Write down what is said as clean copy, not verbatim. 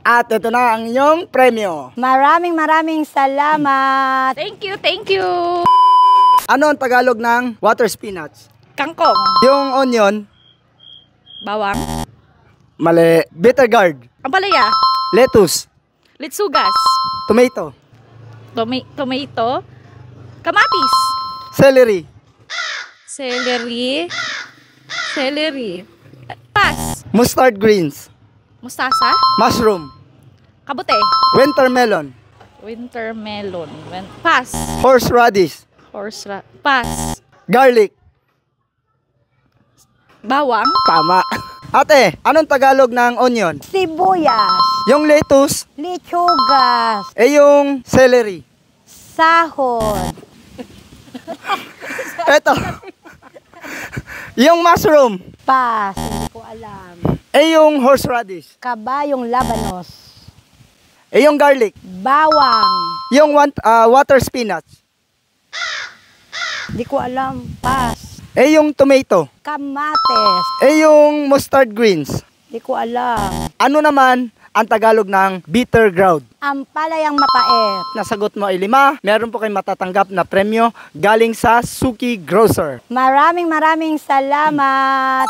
At ito na ang inyong premyo. Maraming salamat. Thank you, thank you. Ano ang Tagalog ng water spinach? Kangkong. Yung onion, Bawang. mali. Bitter gourd, Ampalaya. lettuce, Litsugas. tomato, Tomato. Kamatis. celery, Celery. Pass. mustard greens, Mustasa. mushroom, Kabute. winter melon, Winter melon. Pass. horseradish, Pass. garlic. Bawang. Tama. Ate, anong Tagalog ng onion? Sibuyas, Yung lettuce, lechugas, yung celery. sahod, Eto. Yung mushroom, pas, hindi ko alam. yung horseradish. Kabayong labanos, Yung garlic. bawang, Yung water spinach. hindi ko alam. Pas, Yung tomato. kamates, Yung mustard greens. hindi ko alam. Ano naman ang Tagalog ng bitter gourd? Ampalayang mapait. Nasagot mo ay 5. Meron po kayong matatanggap na premyo galing sa Suki Grocer. Maraming salamat.